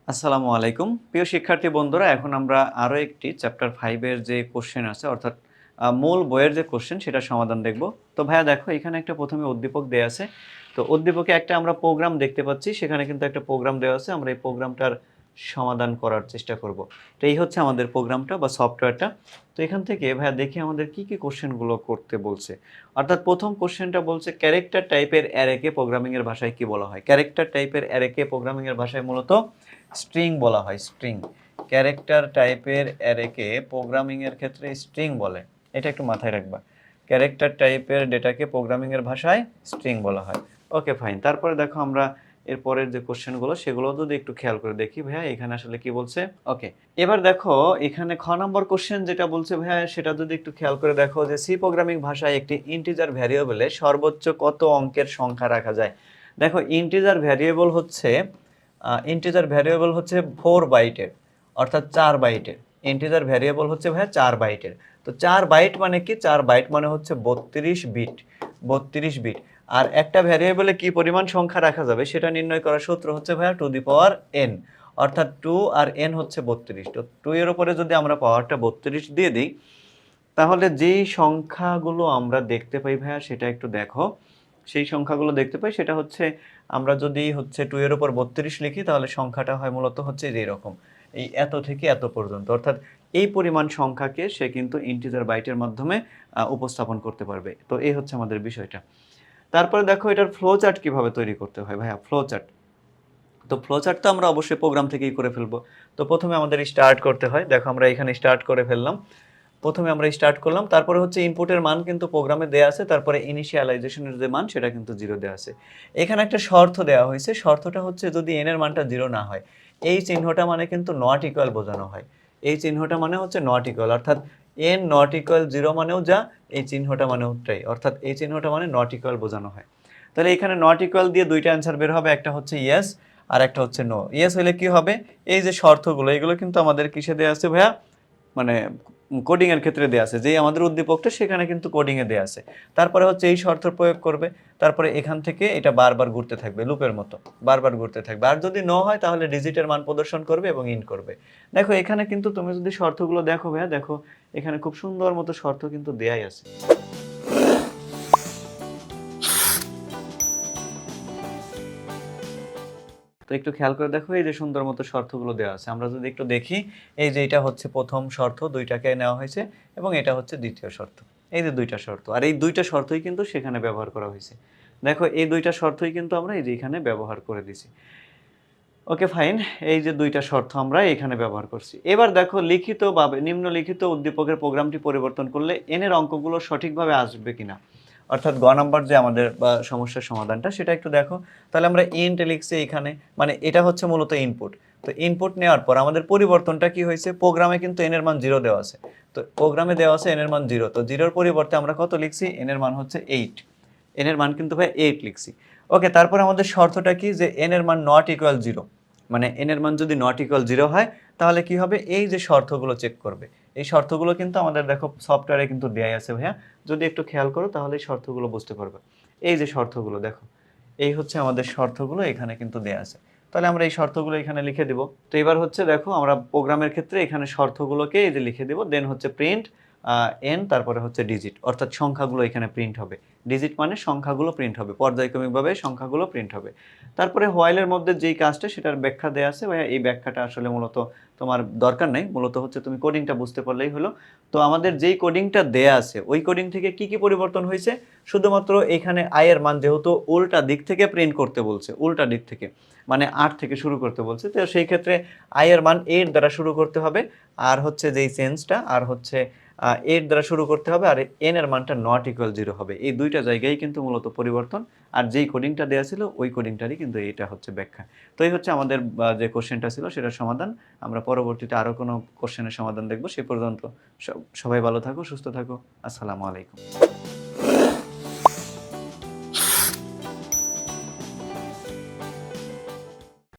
আসসালামু আলাইকুম। প্রিয় শিক্ষার্থী বন্ধুরা, এখন আমরা আরো একটি চ্যাপ্টার 5 এর যে কোশ্চেন আছে অর্থাৎ মূল বইয়ের যে কোশ্চেন সেটার সমাধান দেখব। তো ভাইয়া দেখো এখানে একটা প্রথমে উদ্দীপক দেয়া আছে। তো উদ্দীপকে একটা আমরা প্রোগ্রাম দেখতে পাচ্ছি। সেখানে কিন্তু একটা প্রোগ্রাম দেওয়া আছে। আমরা এই প্রোগ্রামটার সমাধান করার চেষ্টা করব। তো এই হচ্ছে আমাদের প্রোগ্রামটা বা সফটওয়্যারটা। তো এখান থেকে ভাইয়া দেখি আমাদের কি কোশ্চেনগুলো করতে বলছে। অর্থাৎ প্রথম কোশ্চেনটা বলছে ক্যারেক্টার টাইপের অ্যারেকে প্রোগ্রামিং এর ভাষায় কি বলা হয়? ক্যারেক্টার টাইপের অ্যারেকে প্রোগ্রামিং এর ভাষায় মূলত স্ট্রিং বলা হয়। স্ট্রিং ক্যারেক্টার টাইপের অ্যারেকে প্রোগ্রামিং এর ক্ষেত্রে স্ট্রিং বলে। এটা একটু মাথায় রাখবা। ক্যারেক্টার টাইপের ডেটাকে প্রোগ্রামিং এর ভাষায় স্ট্রিং বলা হয়। Okay fine. তারপরে দেখো আমরা এরপরের যে কোশ্চেনগুলো সেগুলো যদি একটু খেয়াল করে দেখি ভাইয়া এখানে আসলে কি বলছে। ওকে, এবার দেখো এখানে খ নম্বর কোশ্চেন যেটা বলছে ভাইয়া সেটা যদি একটু খেয়াল করে দেখো যে সি প্রোগ্রামিং ভাষায় একটি ইন্টিজার ভ্যারিয়েবলে সর্বোচ্চ কত অঙ্কের সংখ্যা রাখা যায়। দেখো ইন্টিজার ভ্যারিয়েবল হচ্ছে 4 বাইটের, অর্থাৎ 4 বাইটের। ইন্টিজার ভ্যারিয়েবল হচ্ছে ভাইয়া 4 বাইটের। তো 4 বাইট মানে কি? 4 বাইট মানে হচ্ছে 32 বিট। 32 বিট। আর একটা ভ্যারিয়েবলে কি পরিমাণ সংখ্যা রাখা যাবে সেটা নির্ণয় করার সূত্র হচ্ছে ভাইয়া টু দি পাওয়ার n, অর্থাৎ 2 আর n হচ্ছে 32। তো 2 এর উপরে যদি আমরা পাওয়ারটা 32 দিয়ে দিই তাহলে যেই সংখ্যাগুলো আমরা দেখতে পাই ভাইয়া সেটা একটু দেখো। সেই সংখ্যাগুলো দেখতে পাই সেটা হচ্ছে আমরা যদি হচ্ছে 2 এর উপর 32 লিখি তাহলে সংখ্যাটা হয় মূলত হচ্ছে যে এরকম, এই এত থেকে এত পর্যন্ত। অর্থাৎ এই পরিমাণ সংখ্যাকে সে কিন্তু ইন্টিজার বাইটের মাধ্যমে উপস্থাপন করতে পারবে। তো এই হচ্ছে আমাদের বিষয়টা। তারপরে দেখো এটার ফ্লো চার্ট কিভাবে তৈরি করতে হয় ভাইয়া। ফ্লো চার্ট, তো ফ্লো চার্ট তো আমরা অবশ্যই প্রোগ্রাম থেকেই করে ফেলবো। তো প্রথমে আমাদের স্টার্ট করতে হয়। দেখো আমরা এখানে স্টার্ট করে ফেললাম। প্রথমে আমরা স্টার্ট করলাম, তারপরে হচ্ছে ইনপুটের মান কিন্তু প্রোগ্রামে দেয়া আছে, তারপরে ইনিশিয়ালাইজেশনের যে মান সেটা কিন্তু 0 দেয়া আছে। এখানে একটা শর্ত দেওয়া হয়েছে, শর্তটা হচ্ছে যদি n এর মানটা 0 না হয়, এই চিহ্নটা মানে কিন্তু নট ইকুয়াল বোঝানো হয়। এই চিহ্নটা মানে হচ্ছে নট ইকুয়াল, অর্থাৎ n নট ইকুয়াল 0 মানেও যা, এই চিহ্নটা মানেও তাই, অর্থাৎ এই চিহ্নটা মানে নট ইকুয়াল বোঝানো হয়। তাহলে এখানে নট ইকুয়াল দিয়ে দুইটা অ্যান্সার বের হবে, একটা হচ্ছে ইয়েস আর একটা হচ্ছে নো। ইয়েস হলে কি হবে? এই যে শর্তগুলো এগুলো কিন্তু আমাদের কিসে দেয়া আছে ভাইয়া, মানে কোডিং এর ক্ষেত্রে দেয়া আছে, যেই আমাদের উদ্দীপকটা সেখানে কিন্তু কোডিং এ দেয়া আছে। তারপরে হচ্ছে এই শর্ত প্রয়োগ করবে, তারপরে এখান থেকে এটা বারবার ঘুরতে থাকবে লুপের মতো, বারবার ঘুরতে থাকবে। আর যদি নো হয় তাহলে ডিজিটের মান প্রদর্শন করবে এবং ইন করবে। দেখো এখানে কিন্তু তুমি যদি শর্তগুলো দেখো ভাইয়া, দেখো এখানে খুব সুন্দর মতো শর্ত কিন্তু দেয়াই আছে। তো একটু খেয়াল করে দেখো এই যে সুন্দর মতো শর্তগুলো দেওয়া আছে। আমরা যদি একটু দেখি, এই যে এটা হচ্ছে প্রথম শর্ত, দুইটাকে নেওয়া হয়েছে, এবং এটা হচ্ছে দ্বিতীয় শর্ত। এই যে দুইটা শর্ত, আর এই দুইটা শর্তই কিন্তু সেখানে ব্যবহার করা হয়েছে। দেখো এই দুইটা শর্তই কিন্তু আমরা এই যে এখানে ব্যবহার করে দিছি। ওকে ফাইন, এই যে দুইটা শর্ত আমরা এখানে ব্যবহার করছি। এবার দেখো লিখিতভাবে নিম্নলিখিত উদ্দীপকের প্রোগ্রামটি পরিবর্তন করলে n এর অঙ্কগুলো সঠিকভাবে আসবে কিনা, অর্থাৎ গ নাম্বার যে আমাদের বা সমস্যার সমাধানটা সেটা একটু দেখো। তাহলে আমরা ইন্ট লিখছি এখানে, মানে এটা হচ্ছে মূলত ইনপুট। তো ইনপুট নেওয়ার পর আমাদের পরিবর্তনটা কি হয়েছে, প্রোগ্রামে কিন্তু n এর মান 0 দেওয়া আছে। তো প্রোগ্রামে দেওয়া আছে n এর মান 0, তো 0 এর পরিবর্তে আমরা কত লিখছি, n এর মান হচ্ছে 8। n এর মান কিন্তু ভাই 8 লিখছি। ওকে, তারপর আমাদের শর্তটা কি, যে n এর মান নট ইকুয়াল 0, মানে n এর মান যদি নট ইকুয়াল 0 হয় তাহলে কি হবে, এই যে শর্তগুলো চেক করবে। এই শর্তগুলো কিন্তু আমাদের দেখো সফটওয়্যারে কিন্তু দেয়াই আছে ভাইয়া, যদি একটু খেয়াল করো তাহলে এই শর্তগুলো বুঝতে পারবে। এই যে শর্তগুলো দেখো, এই হচ্ছে আমাদের শর্তগুলো এখানে কিন্তু দেয়া আছে। তাহলে আমরা এই শর্তগুলো এখানে লিখে দিব। তো এবার হচ্ছে দেখো আমরা প্রোগ্রামের ক্ষেত্রে এখানে শর্তগুলোকে এই যে লিখে দিব, দেন হচ্ছে প্রিন্ট n, তারপরে হচ্ছে ডিজিট, অর্থাৎ সংখ্যাগুলো এখানে প্রিন্ট হবে। ডিজিট মানে সংখ্যাগুলো প্রিন্ট হবে, পর্যায়ক্রমিকভাবে সংখ্যাগুলো প্রিন্ট হবে। তারপরে হোয়াইলের মধ্যে যেই কাজটা সেটার ব্যাখ্যা দেয়া আছে ভাইয়া, এই ব্যাখ্যাটা আসলে মূলত তোমার দরকার নাই, মূলত হচ্ছে তুমি কোডিংটা বুঝতে পারলেই হলো। তো আমাদের যেই কোডিংটা দেয়া আছে ওই কোডিং থেকে কি পরিবর্তন হয়েছে, শুধুমাত্র এখানে i এর মান যেহেতু উল্টা দিক থেকে প্রিন্ট করতে বলছে, উল্টা দিক থেকে মানে 8 থেকে শুরু করতে বলছে, তো সেই ক্ষেত্রে i এর মান 8 দ্বারা শুরু করতে হবে, আর হচ্ছে যেই চেঞ্জটা আর হচ্ছে 8 দ্বারা শুরু করতে হবে, আর n এর মানটা নট ইকুয়াল 0 হবে। এই দুইটা জায়গায় কিন্তু মূলত পরিবর্তন, আর যেই কোডিংটা দেওয়া ছিল ওই কোডিংটারই কিন্তু এটা হচ্ছে ব্যাখ্যা। তো এই হচ্ছে আমাদের যে কোশ্চেনটা ছিল সেটার সমাধান। আমরা পরবর্তীতে আরও কোনো কোশ্চেনের সমাধান দেখব। সে পর্যন্ত সবাই ভালো থাকো, সুস্থ থাকো। আসসালামু আলাইকুম।